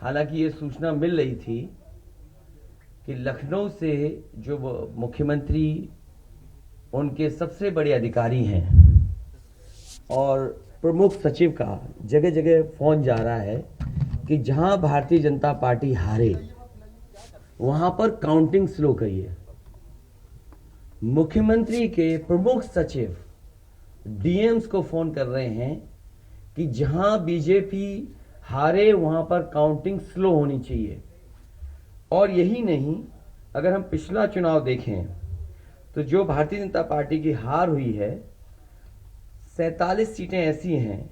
हालांकि ये सूचना मिल रही थी कि लखनऊ से जो मुख्यमंत्री उनके सबसे बड़े अधिकारी हैं और प्रमुख सचिव का जगह जगह फोन जा रहा है कि जहां भारतीय जनता पार्टी हारे वहां पर काउंटिंग स्लो करिए। मुख्यमंत्री के प्रमुख सचिव डीएम्स को फोन कर रहे हैं कि जहां बीजेपी हारे वहां पर काउंटिंग स्लो होनी चाहिए। और यही नहीं, अगर हम पिछला चुनाव देखें तो जो भारतीय जनता पार्टी की हार हुई है 47 सीटें ऐसी हैं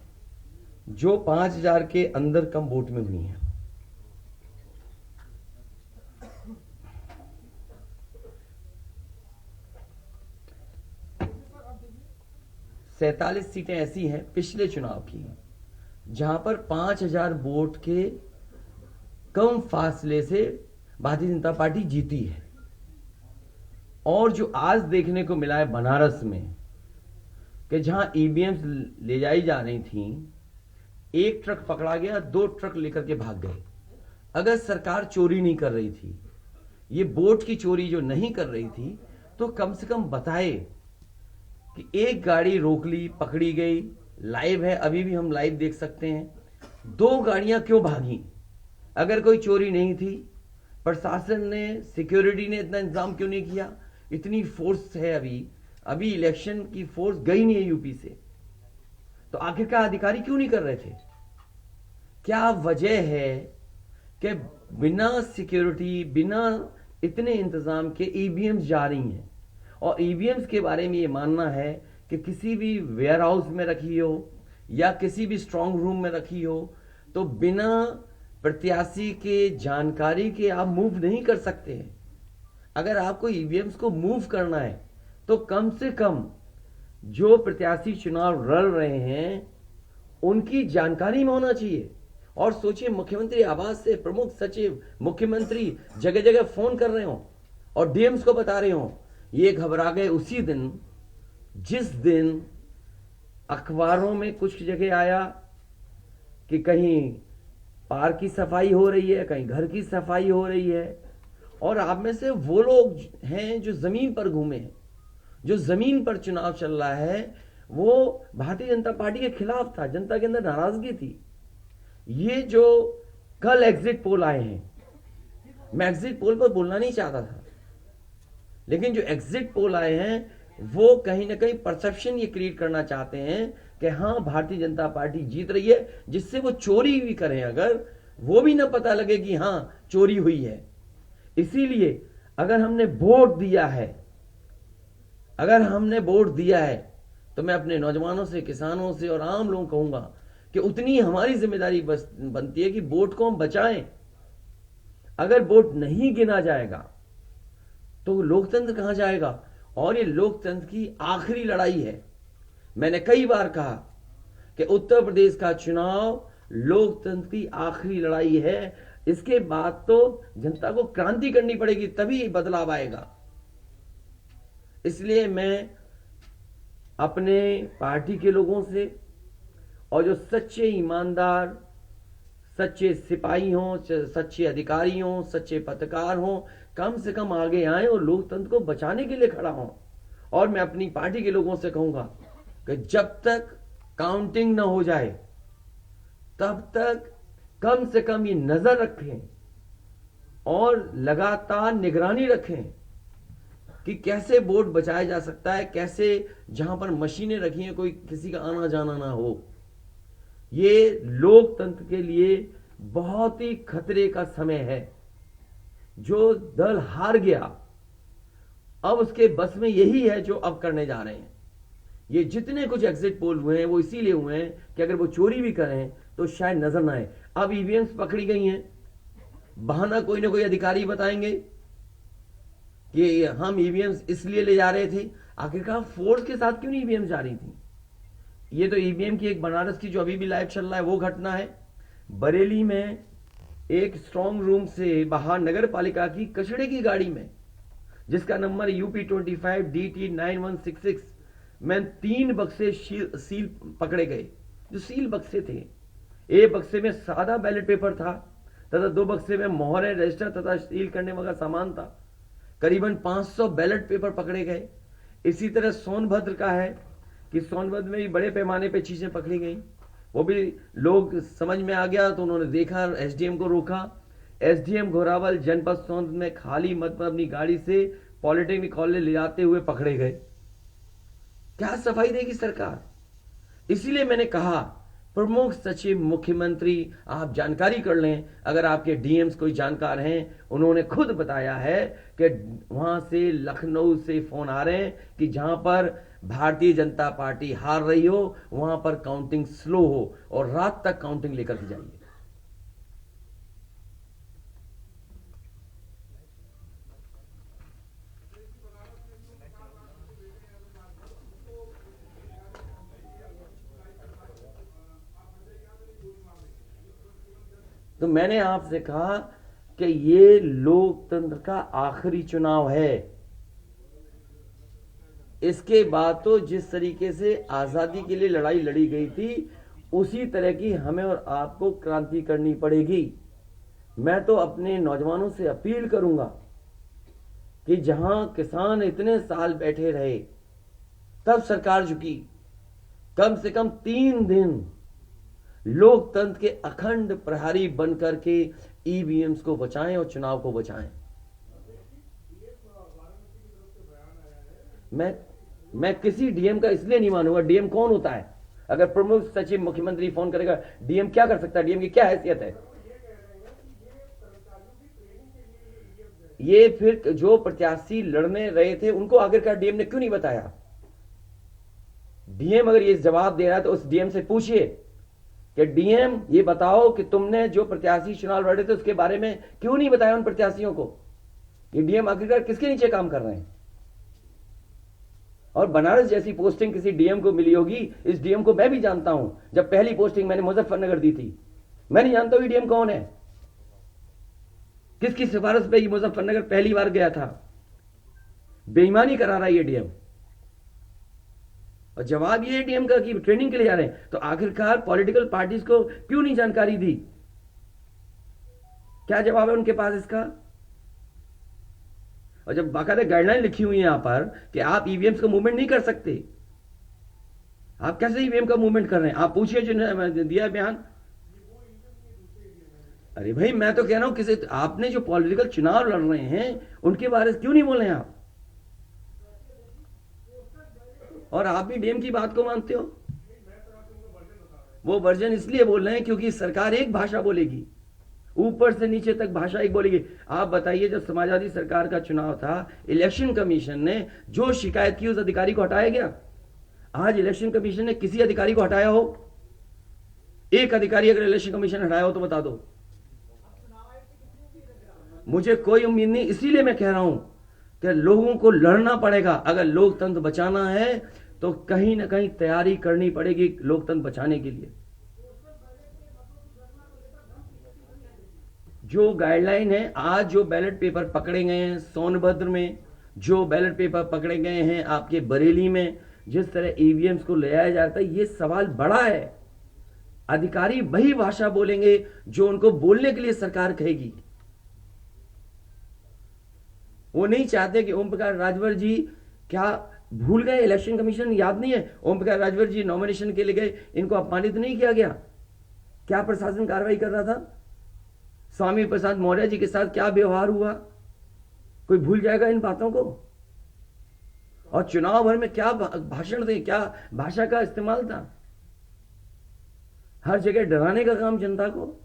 जो 5000 के अंदर कम वोट में हुई हैं। सैतालीस सीटें ऐसी हैं पिछले चुनाव की जहां पर 5000 वोट के कम फासले से भारतीय जनता पार्टी जीती है। और जो आज देखने को मिला है बनारस में कि जहां ईवीएम्स ले जाई जा रही थी, एक ट्रक पकड़ा गया, 2 ट्रक लेकर के भाग गए। अगर सरकार चोरी नहीं कर रही थी, ये वोट की चोरी जो नहीं कर रही थी, तो कम से कम बताए कि एक गाड़ी रोक ली, पकड़ी गई, लाइव है, अभी भी हम लाइव देख सकते हैं। 2 गाड़ियां क्यों भागी? अगर कोई चोरी नहीं थी, प्रशासन ने, सिक्योरिटी ने इतना इंतजाम क्यों नहीं किया? इतनी फोर्स है, अभी इलेक्शन की फोर्स गई नहीं है यूपी से, तो आखिरकार अधिकारी क्यों नहीं कर रहे थे? क्या वजह है कि बिना सिक्योरिटी, बिना इतने इंतजाम के ईवीएम्स जा रही हैं? और ईवीएम्स के बारे में ये मानना है कि किसी भी वेयर हाउस में रखी हो या किसी भी स्ट्रांग रूम में रखी हो, तो बिना प्रत्याशी के जानकारी के आप मूव नहीं कर सकते हैं। अगर आपको ईवीएम्स को मूव करना है तो कम से कम जो प्रत्याशी चुनाव लड़ रहे हैं उनकी जानकारी में होना चाहिए। और सोचिए, मुख्यमंत्री आवास से प्रमुख सचिव, मुख्यमंत्री जगह जगह फोन कर रहे हो और डीएम्स को बता रहे हो। ये घबरा गए उसी दिन जिस दिन अखबारों में कुछ जगह आया कि कहीं पार्क की सफाई हो रही है, कहीं घर की सफाई हो रही है। और आप में से वो लोग हैं जो जमीन पर घूमे हैं, जो जमीन पर चुनाव चल रहा है, वो भारतीय जनता पार्टी के खिलाफ था, जनता के अंदर नाराजगी थी। ये जो कल एग्जिट पोल आए हैं, मैं एग्जिट पोल पर बोलना नहीं चाहता था, लेकिन जो एग्जिट पोल आए हैं वो कहीं ना कहीं परसेप्शन ये क्रिएट करना चाहते हैं कि हाँ, भारतीय जनता पार्टी जीत रही है, जिससे वो चोरी भी करें अगर, वो भी ना पता लगे कि हाँ चोरी हुई है। इसीलिए अगर हमने वोट दिया है तो मैं अपने नौजवानों से, किसानों से और आम लोगों को कहूंगा कि उतनी हमारी जिम्मेदारी बनती है कि वोट को हम बचाएं। अगर वोट नहीं गिना जाएगा तो लोकतंत्र कहां जाएगा? और ये लोकतंत्र की आखिरी लड़ाई है। मैंने कई बार कहा कि उत्तर प्रदेश का चुनाव लोकतंत्र की आखिरी लड़ाई है। इसके बाद तो जनता को क्रांति करनी पड़ेगी, तभी बदलाव आएगा। इसलिए मैं अपने पार्टी के लोगों से और जो सच्चे ईमानदार, सच्चे सिपाही हों, सच्चे अधिकारी हों, सच्चे पत्रकार हों, कम से कम आगे आए और लोकतंत्र को बचाने के लिए खड़ा हों। और मैं अपनी पार्टी के लोगों से कहूंगा कि जब तक काउंटिंग ना हो जाए तब तक कम से कम ये नजर रखें और लगातार निगरानी रखें कि कैसे वोट बचाया जा सकता है, कैसे जहां पर मशीनें रखी हैं कोई किसी का आना जाना ना हो। ये लोकतंत्र के लिए बहुत ही खतरे का समय है। जो दल हार गया, अब उसके बस में यही है जो अब करने जा रहे हैं। ये जितने कुछ एग्जिट पोल हुए हैं वो इसीलिए हुए हैं कि अगर वो चोरी भी करें तो शायद नजर ना आए। अब ईवीएम्स पकड़ी गई हैं, बहाना कोई ना कोई अधिकारी बताएंगे कि हम ईवीएम्स इसलिए ले जा रहे थे। आखिरकार फोर्स के साथ क्यों नहीं ईवीएम जा रही थी? ये तो ईवीएम की एक बनारस की जो अभी भी लाइव चल रहा है वो घटना है। बरेली में एक स्ट्रांग रूम से बाहर नगर पालिका की कचड़े की गाड़ी में, जिसका नंबर UP25 DT 9166 में 3 बक्से सील पकड़े गए, जो सील बक्से थे। एक बक्से में सादा बैलेट पेपर था, तथा 2 बक्से में मोहरें, रजिस्टर तथा सील करने वाला सामान था। करीबन 500 बैलेट पेपर पकड़े गए। इसी तरह सोनभद्र का है कि सोनभद्र में भी बड़े पैमाने पे चीजें पकड़ी गई। वो भी लोग समझ में आ गया तो उन्होंने देखा, एसडीएम को रोका। एसडीएम घोरावल जनपद सोनभद्र में खाली मत पर अपनी गाड़ी से पॉलिटेक्निक कॉलेज ले जाते हुए पकड़े गए। क्या सफाई देगी सरकार? इसीलिए मैंने कहा प्रमुख सचिव मुख्यमंत्री आप जानकारी कर लें। अगर आपके डीएम्स कोई जानकार हैं, उन्होंने खुद बताया है कि वहां से लखनऊ से फोन आ रहे हैं कि जहां पर भारतीय जनता पार्टी हार रही हो वहां पर काउंटिंग स्लो हो और रात तक काउंटिंग लेकर के जाइए। तो मैंने आपसे कहा कि ये लोकतंत्र का आखिरी चुनाव है। इसके बाद तो जिस तरीके से आजादी के लिए लड़ाई लड़ी गई थी उसी तरह की हमें और आपको क्रांति करनी पड़ेगी। मैं तो अपने नौजवानों से अपील करूंगा कि जहां किसान इतने साल बैठे रहे तब सरकार झुकी। कम से कम 3 दिन लोकतंत्र के अखंड प्रहरी बनकर के ईवीएम्स को बचाएं और चुनाव को बचाएं। मैं किसी डीएम का इसलिए नहीं मानूंगा। डीएम कौन होता है? अगर प्रमुख सचिव मुख्यमंत्री फोन करेगा, डीएम क्या कर सकता है? डीएम की क्या हैसियत है? ये फिर जो प्रत्याशी लड़ने रहे थे उनको आखिरकार डीएम ने क्यों नहीं बताया? डीएम अगर ये जवाब दे रहा है तो उस डीएम से पूछिए कि डीएम ये बताओ कि तुमने जो प्रत्याशी चुनाव लड़े थे उसके बारे में क्यों नहीं बताया उन प्रत्याशियों को? ये डीएम आखिरकार किसके नीचे काम कर रहे हैं? और बनारस जैसी पोस्टिंग किसी डीएम को मिली होगी, इस डीएम को मैं भी जानता हूं। जब पहली पोस्टिंग मैंने मुजफ्फरनगर दी थी, मैं नहीं जानता हूं डीएम कौन है, किसकी सिफारिश पे ये मुजफ्फरनगर पहली बार गया था। बेईमानी करा रहा है ये डीएम। और जवाब ये डीएम का कि ट्रेनिंग के लिए जा रहे हैं। तो आखिरकार पॉलिटिकल पार्टीज को क्यों नहीं जानकारी दी? क्या जवाब है उनके पास इसका? और जब बाकायदा गाइडलाइन लिखी हुई है यहां पर कि आप ईवीएम्स का मूवमेंट नहीं कर सकते, आप कैसे ईवीएम का मूवमेंट कर रहे हैं? आप पूछिए जो दिया बयान। अरे भाई मैं तो कह रहा हूं किसी आपने जो पॉलिटिकल चुनाव लड़ रहे हैं उनके बारे में क्यों नहीं बोल रहे हैं आप? और आप भी डीएम की बात को मानते हो। वो वर्जन इसलिए बोल रहे हैं क्योंकि सरकार एक भाषा बोलेगी, ऊपर से नीचे तक भाषा एक बोलेगी। आप बताइए जब समाजवादी सरकार का चुनाव था, इलेक्शन कमीशन ने जो शिकायत की उस अधिकारी को हटाया गया? आज इलेक्शन कमीशन ने किसी अधिकारी को हटाया हो? एक अधिकारी अगर इलेक्शन कमीशन हटाया हो तो बता दो। मुझे कोई उम्मीद नहीं। इसीलिए मैं कह रहा हूं कि लोगों को लड़ना पड़ेगा। अगर लोकतंत्र बचाना है तो कहीं ना कहीं तैयारी करनी पड़ेगी लोकतंत्र बचाने के लिए। जो गाइडलाइन है, आज जो बैलेट पेपर पकड़े गए हैं सोनभद्र में, जो बैलेट पेपर पकड़े गए हैं आपके बरेली में, जिस तरह ईवीएम्स को ले आया जाता है, ये सवाल बड़ा है। अधिकारी वही भाषा बोलेंगे जो उनको बोलने के लिए सरकार कहेगी। वो नहीं चाहते कि ओम प्रकाश राजभर जी क्या भूल गए? इलेक्शन कमीशन याद नहीं है? ओम प्रकाश राजभर जी नॉमिनेशन के लिए गए, इनको अपमानित नहीं किया गया? क्या प्रशासन कार्रवाई कर रहा था? स्वामी प्रसाद मौर्य जी के साथ क्या व्यवहार हुआ? कोई भूल जाएगा इन बातों को? और चुनाव भर में क्या भाषण थे, क्या भाषा का इस्तेमाल था? हर जगह डराने का काम जनता को।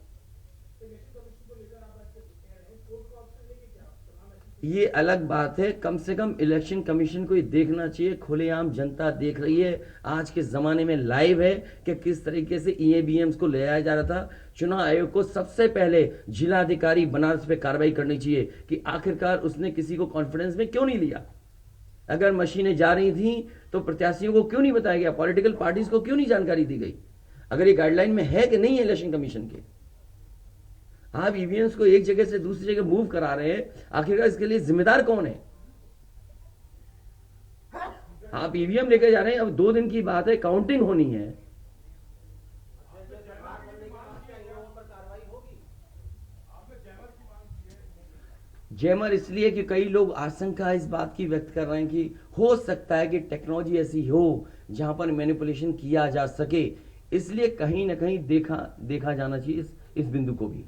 ये अलग बात है। कम से कम इलेक्शन कमीशन को ये देखना चाहिए, खुलेआम जनता देख रही है, आज के जमाने में लाइव है कि किस तरीके से ईवीएम्स को ले आया जा रहा था। चुनाव आयोग को सबसे पहले जिलाधिकारी बनारस पे कार्रवाई करनी चाहिए कि आखिरकार उसने किसी को कॉन्फिडेंस में क्यों नहीं लिया। अगर मशीनें जा रही थी तो प्रत्याशियों को क्यों नहीं बताया गया? पॉलिटिकल पार्टीज को क्यों नहीं जानकारी दी गई? अगर ये गाइडलाइन में है कि नहीं है इलेक्शन कमीशन के, आप ईवीएम्स को एक जगह से दूसरी जगह मूव करा रहे हैं, आखिरकार इसके लिए जिम्मेदार कौन है? आप ईवीएम लेकर जा रहे हैं, अब 2 दिन की बात है, काउंटिंग होनी है। जैमर इसलिए कि कई लोग आशंका इस बात की व्यक्त कर रहे हैं कि हो सकता है कि टेक्नोलॉजी ऐसी हो जहां पर मैनिपुलेशन किया जा सके, इसलिए कहीं ना कहीं देखा जाना चाहिए इस बिंदु को भी।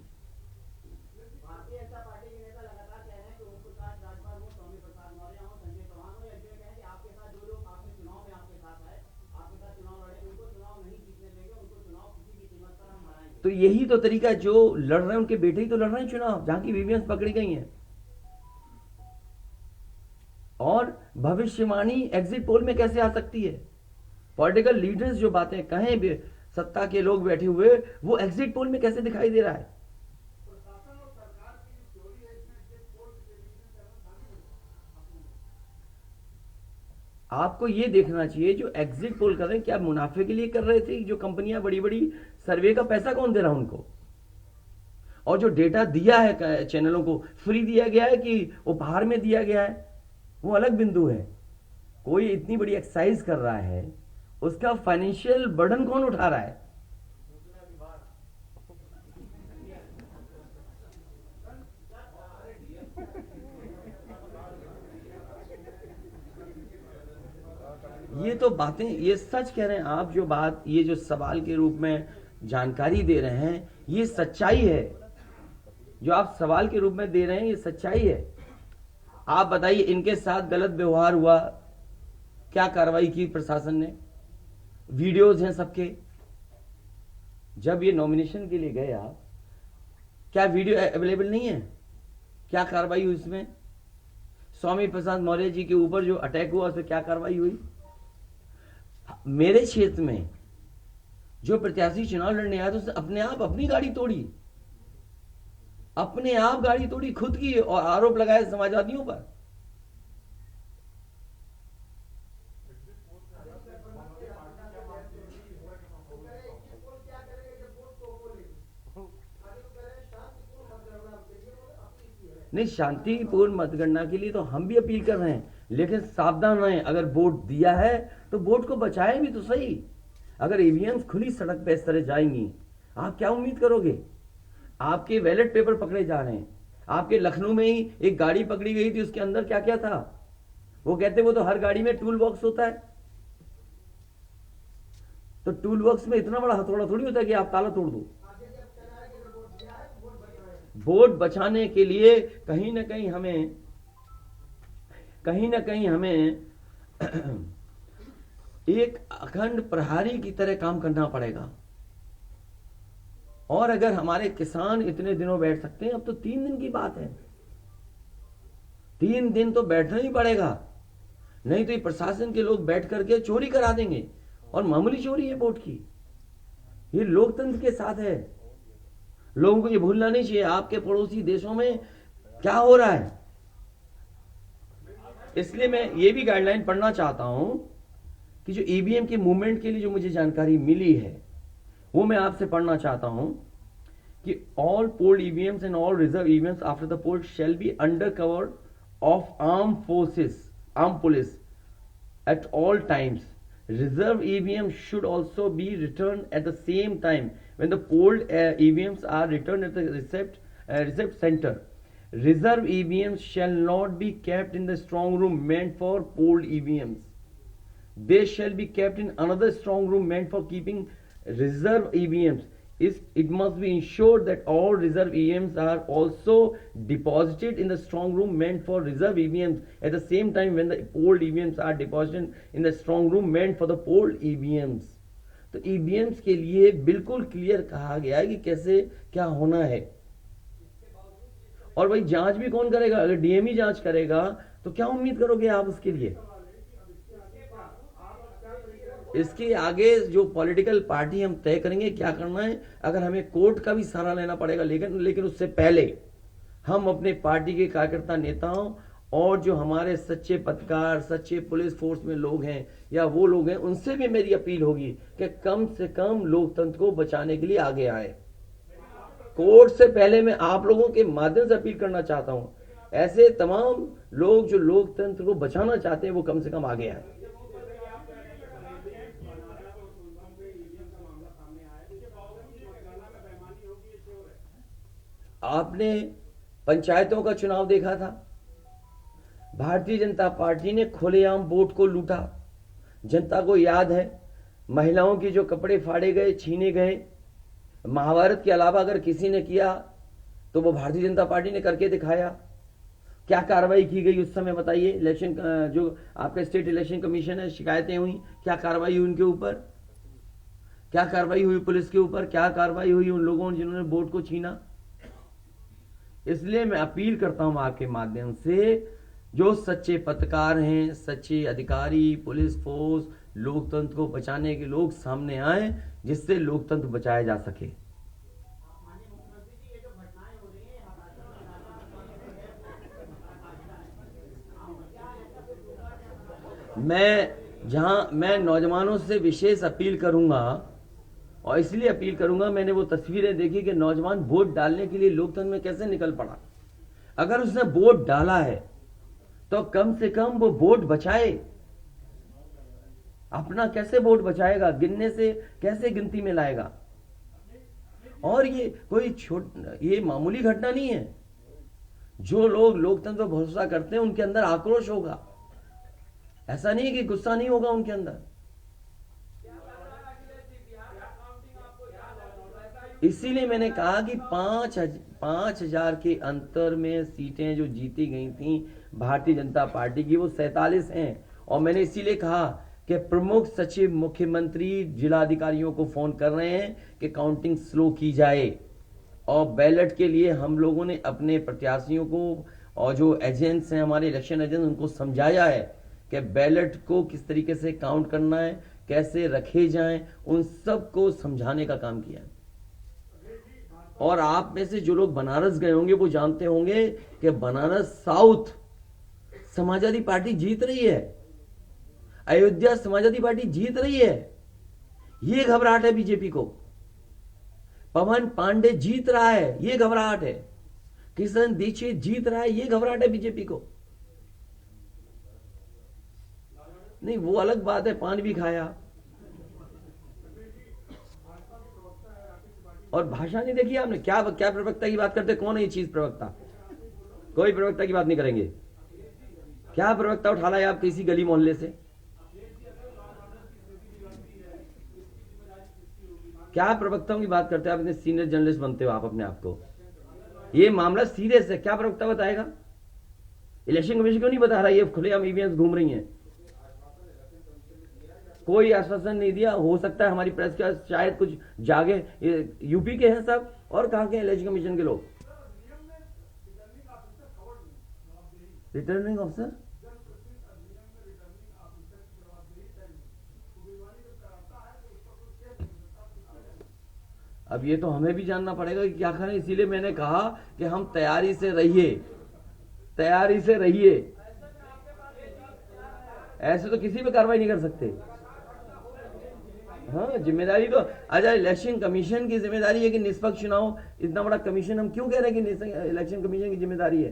भारतीय जनता पार्टी के नेता लगातार कह रहे हैं कि ओम प्रकाश राजभर हो, स्वामी प्रसाद मौर्य हो, संजय चौहान हो, या ये कहें कि आपके साथ जो लोग आपके चुनाव में आपके साथ आए, आपके साथ चुनाव लड़े, उनको चुनाव नहीं जीतने देंगे, उनको चुनाव किसी भी कीमत पर हम हराएंगे। तो यही तो तरीका है, जो लड़ रहे हैं उनके बेटे ही तो लड़ रहे हैं चुनाव, जहां की ईवीएम पकड़ी गई हैं। और भविष्यवाणी एग्जिट पोल में कैसे आ सकती है? पॉलिटिकल लीडर्स जो बातें कहें, सत्ता के लोग बैठे हुए, वो एग्जिट पोल में कैसे दिखाई दे रहा है? प्रशासन और सरकार की चोरी है, इसमें एग्जिट पोल टेलीविजन चैनल शामिल है। आपको ये देखना चाहिए जो एग्जिट पोल कर रहे हैं क्या मुनाफे के लिए कर रहे थे? जो कंपनियां बड़ी बड़ी सर्वे का पैसा कौन दे रहा है उनको? और जो डेटा दिया है चैनलों को, फ्री दिया गया है कि उपहार में दिया गया है, वो अलग बिंदु है। कोई इतनी बड़ी एक्सरसाइज कर रहा है, उसका फाइनेंशियल बर्डन कौन उठा रहा है? ये तो बातें, ये सच कह रहे हैं आप। जो बात, ये जो सवाल के रूप में जानकारी दे रहे हैं, ये सच्चाई है। जो आप सवाल के रूप में दे रहे हैं, ये सच्चाई है। आप बताइए, इनके साथ गलत व्यवहार हुआ, क्या कार्रवाई की प्रशासन ने? वीडियोज हैं सबके। जब ये नॉमिनेशन के लिए गए आप, क्या वीडियो अवेलेबल नहीं है? क्या कार्रवाई हुई इसमें? स्वामी प्रसाद मौर्य जी के ऊपर जो अटैक हुआ, उस पर क्या कार्रवाई हुई? मेरे क्षेत्र में जो प्रत्याशी चुनाव लड़ने आया था, उसने अपने आप अपनी गाड़ी तोड़ी, अपने आप गाड़ी तोड़ी खुद की, और आरोप लगाए समाजवादियों पर। नहीं, शांतिपूर्ण मतगणना के लिए तो हम भी अपील कर रहे हैं, लेकिन सावधान रहें। अगर वोट दिया है तो वोट को बचाएं भी तो सही। अगर ईवीएम खुली सड़क पे इस तरह जाएंगी, आप क्या उम्मीद करोगे? आपके बैलेट पेपर पकड़े जा रहे हैं। आपके लखनऊ में ही एक गाड़ी पकड़ी गई थी, उसके अंदर क्या क्या था? वो कहते वो तो हर गाड़ी में टूल बॉक्स होता है। तो टूल बॉक्स में इतना बड़ा हथौड़ा थोड़ी होता है कि आप ताला तोड़ दो। वोट बचाने के लिए कहीं ना कहीं हमें एक अखंड प्रहरी की तरह काम करना पड़ेगा। और अगर हमारे किसान इतने दिनों बैठ सकते हैं, अब तो 3 दिन की बात है, 3 दिन तो बैठना ही पड़ेगा, नहीं तो ये प्रशासन के लोग बैठ करके चोरी करा देंगे। और मामूली चोरी है वोट की, ये लोकतंत्र के साथ है। लोगों को ये भूलना नहीं चाहिए आपके पड़ोसी देशों में क्या हो रहा है। इसलिए मैं ये भी गाइडलाइन पढ़ना चाहता हूं कि जो ईवीएम के मूवमेंट के लिए जो मुझे जानकारी मिली है, वो मैं आपसे पढ़ना चाहता हूं कि all polled EVMs and all reserve EVMs after the poll shall be under cover of arm police at all times. Reserve EVMs should also be returned at the same time when the polled EVMs are returned at the receipt center. Reserve EVMs shall not be kept in the strong room meant for polled EVMs. They shall be kept in another strong room meant for keeping reserve EVMs. It must be ensured that all reserve EVMs are also deposited in the strong room meant for reserve EVMs at the same time when the polled EVMs are deposited in the strong room meant for the polled EVMs. तो EVMs के लिए बिल्कुल clear कहा गया है कि कैसे क्या होना है। और भाई जांच भी कौन करेगा? अगर डीएमई जांच करेगा तो क्या उम्मीद करोगे आप उसके लिए? इसके आगे जो पॉलिटिकल पार्टी हम तय करेंगे क्या करना है। अगर हमें कोर्ट का भी सहारा लेना पड़ेगा, लेकिन उससे पहले हम अपने पार्टी के कार्यकर्ता नेताओं और जो हमारे सच्चे पत्रकार, सच्चे पुलिस फोर्स में लोग हैं या वो लोग हैं, उनसे भी मेरी अपील होगी कि कम से कम लोकतंत्र को बचाने के लिए आगे आए। कोर्ट से पहले मैं आप लोगों के माध्यम से अपील करना चाहता हूं, ऐसे तमाम लोग जो लोकतंत्र को बचाना चाहते हैं वो कम से कम आगे आए। आपने पंचायतों का चुनाव देखा था, भारतीय जनता पार्टी ने खुलेआम वोट को लूटा। जनता को याद है महिलाओं की जो कपड़े फाड़े गए, छीने गए, महाभारत के अलावा अगर किसी ने किया तो वो भारतीय जनता पार्टी ने करके दिखाया। क्या कार्रवाई की गई उस समय बताइए? इलेक्शन जो आपका स्टेट इलेक्शन कमीशन है, शिकायतें हुई, क्या कार्रवाई हुई उनके ऊपर? क्या कार्रवाई हुई पुलिस के ऊपर? क्या कार्रवाई हुई उन लोगों जिन्होंने वोट को छीना? इसलिए मैं अपील करता हूं आपके माध्यम से, जो सच्चे पत्रकार हैं, सच्चे अधिकारी, पुलिस फोर्स, लोकतंत्र को बचाने के लोग सामने आए, जिससे लोकतंत्र बचाया जा सके। माननीय मुख्यमंत्री जी, ये जो घटनाएं हो रही हैं मैं नौजवानों से विशेष अपील करूंगा, और इसलिए अपील करूंगा, मैंने वो तस्वीरें देखी कि नौजवान वोट डालने के लिए लोकतंत्र में कैसे निकल पड़ा। अगर उसने वोट डाला है तो कम से कम वो वोट बचाए। अपना कैसे वोट बचाएगा? गिनने से कैसे गिनती में लाएगा? और ये कोई ये मामूली घटना नहीं है। जो लोग लोकतंत्र पर भरोसा करते हैं उनके अंदर आक्रोश होगा, ऐसा नहीं कि गुस्सा नहीं होगा उनके अंदर। इसीलिए मैंने कहा कि 5,000 के अंतर में सीटें जो जीती गई थी भारतीय जनता पार्टी की, वो 47 हैं। और मैंने इसीलिए कहा कि प्रमुख सचिव, मुख्यमंत्री, जिलाधिकारियों को फोन कर रहे हैं कि काउंटिंग स्लो की जाए। और बैलेट के लिए हम लोगों ने अपने प्रत्याशियों को और जो एजेंट्स हैं, हमारे इलेक्शन एजेंट्स, उनको समझाया है कि बैलेट को किस तरीके से काउंट करना है, कैसे रखे जाएं, उन सब को समझाने का काम किया। और आप में से जो लोग बनारस गए होंगे वो जानते होंगे कि बनारस साउथ समाजवादी पार्टी जीत रही है, अयोध्या समाजवादी पार्टी जीत रही है। ये घबराहट है बीजेपी को। पवन पांडे जीत रहा है, ये घबराहट है। किशन दीक्षित जीत रहा है, ये घबराहट है बीजेपी को। नहीं, वो अलग बात है, पान भी खाया। और भाषा नहीं देखी आपने? क्या प्रवक्ता की बात करते? कौन है ये चीज प्रवक्ता? कोई प्रवक्ता की बात नहीं करेंगे। क्या प्रवक्ता उठा लाए आप किसी गली मोहल्ले से? क्या प्रवक्ताओं की बात करते हैं आप? इतने सीनियर जर्नलिस्ट बनते हो आप अपने आप को। ये मामला सीरियस है, क्या प्रवक्ता बताएगा? इलेक्शन कमीशन क्यों नहीं बता रहा? ये खुलेआम ईवीएम घूम रही हैं। कोई आश्वासन नहीं दिया। हो सकता है हमारी प्रेस का शायद कुछ जागे। यूपी के हैं सब, और कहां के इलेक्शन कमीशन के लोग? Returning officer? अब ये तो हमें भी जानना पड़ेगा कि क्या करें। इसीलिए मैंने कहा कि हम तैयारी से रहिए, तैयारी से रहिए। ऐसे तो किसी पे कार्रवाई नहीं कर सकते। हाँ, जिम्मेदारी तो अच्छा, इलेक्शन कमीशन की जिम्मेदारी है कि निष्पक्ष चुनाव। इतना बड़ा कमीशन, हम क्यों कह रहे हैं कि इलेक्शन कमीशन की जिम्मेदारी है?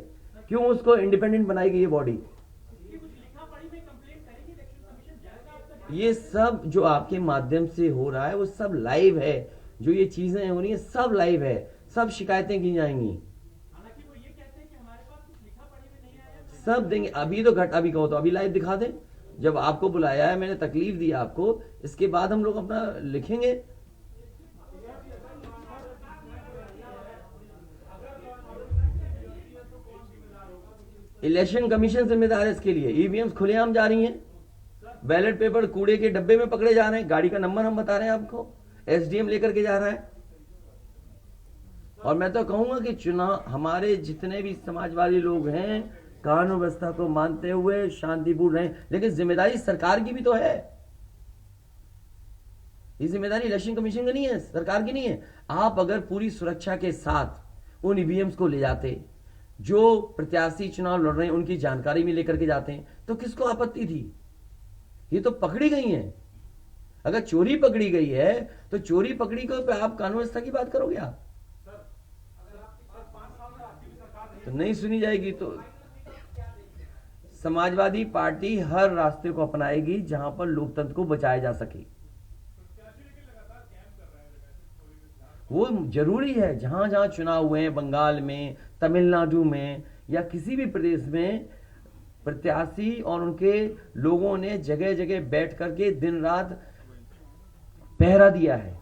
क्यों उसको इंडिपेंडेंट बनाएगी ये बॉडी? ये सब जो आपके माध्यम से हो रहा है वो सब लाइव है। जो ये चीजें हो रही है सब लाइव है, सब शिकायतें की जाएंगी। हालांकि वो ये कहते हैं कि हमारे पास कुछ लिखा पढ़ी में नहीं आया, सब देंगे। अभी तो अभी कहो तो अभी लाइव दिखा दें। जब आपको बुलाया है, मैंने तकलीफ दी आपको, इसके बाद हम लोग अपना लिखेंगे। इलेक्शन कमीशन जिम्मेदार है इसके लिए। ईवीएम्स खुलेआम जा रही हैं, बैलेट पेपर कूड़े के डब्बे में पकड़े जा रहे हैं। गाड़ी का नंबर हम बता रहे हैं आपको, एसडीएम लेकर के जा रहा है। और मैं तो कहूंगा कि चुनाव, हमारे जितने भी समाजवादी लोग हैं, कानून व्यवस्था को मानते हुए शांतिपूर्ण रहें। लेकिन जिम्मेदारी सरकार की भी तो है। ये जिम्मेदारी इलेक्शन कमीशन की नहीं है, सरकार की नहीं है। आप अगर पूरी सुरक्षा के साथ उन ईवीएम्स को ले जाते, जो प्रत्याशी चुनाव लड़ रहे हैं उनकी जानकारी में लेकर के जाते हैं, तो किसको आपत्ति थी? ये तो पकड़ी गई हैं। अगर चोरी पकड़ी गई है तो चोरी पकड़ी को पे आप कानून व्यवस्था की बात करोगे आप? तो नहीं सुनी जाएगी। तो समाजवादी पार्टी हर रास्ते को अपनाएगी जहां पर लोकतंत्र को बचाया जा सके। वो जरूरी है। जहां जहां चुनाव हुए हैं, बंगाल में, तमिलनाडु में या किसी भी प्रदेश में प्रत्याशी और उनके लोगों ने जगह जगह बैठ करके दिन रात पहरा दिया है।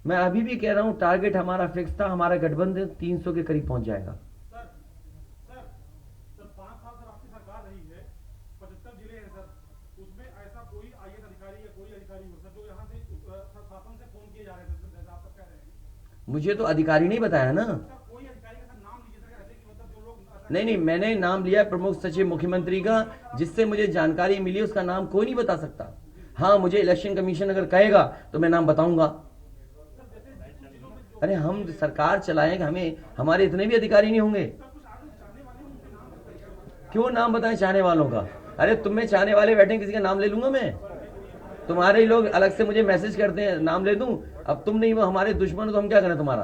मैं अभी भी कह रहा हूं टारगेट हमारा फिक्स था, हमारा गठबंधन 300 के करीब पहुंच जाएगा। सर 5 साल सर आपकी सरकार रही है, 75 जिले हैं सर, उसमें ऐसा कोई आईएएस अधिकारी या कोई अधिकारी हो सर जो यहाँ से शासन से फोन किए जा रहे थे जैसा आप कह रहे हैं? मुझे तो अधिकारी नहीं बताया ना। सर कोई अधिकारी का सर नाम लीजिए सर, ऐसे कि मतलब जो लोग नहीं, मैंने नाम लिया प्रमुख सचिव मुख्यमंत्री का, जिससे मुझे जानकारी मिली, उसका नाम कोई नहीं बता सकता। हाँ, मुझे इलेक्शन कमीशन अगर कहेगा तो मैं नाम बताऊंगा। अरे हम सरकार चलाएं, हमें हमारे इतने भी अधिकारी नहीं होंगे? क्यों नाम बताएं चाहने वालों का? अरे तुम में चाहने वाले बैठे, किसी का नाम ले लूंगा मैं? तुम्हारे ही लोग अलग से मुझे मैसेज करते हैं, नाम ले दूं? अब तुम नहीं, वो हमारे दुश्मन हो तो हम क्या करें तुम्हारा?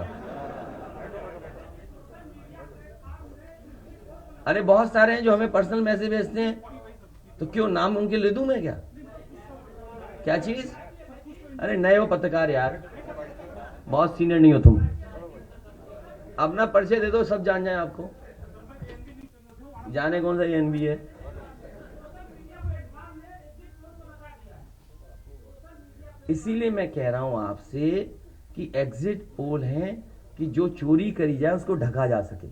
अरे बहुत सारे हैं जो हमें पर्सनल मैसेज भेजते हैं, तो क्यों नाम उनके ले दूं मैं? क्या चीज? अरे नए हो पत्रकार यार, बहुत सीनियर नहीं हो तुम। अपना परिचय दे दो, सब जान जाए आपको। जाने कौन सा एनबी है? इसीलिए मैं कह रहा हूं आपसे कि एग्जिट पोल है कि जो चोरी करी जाए उसको ढका जा सके।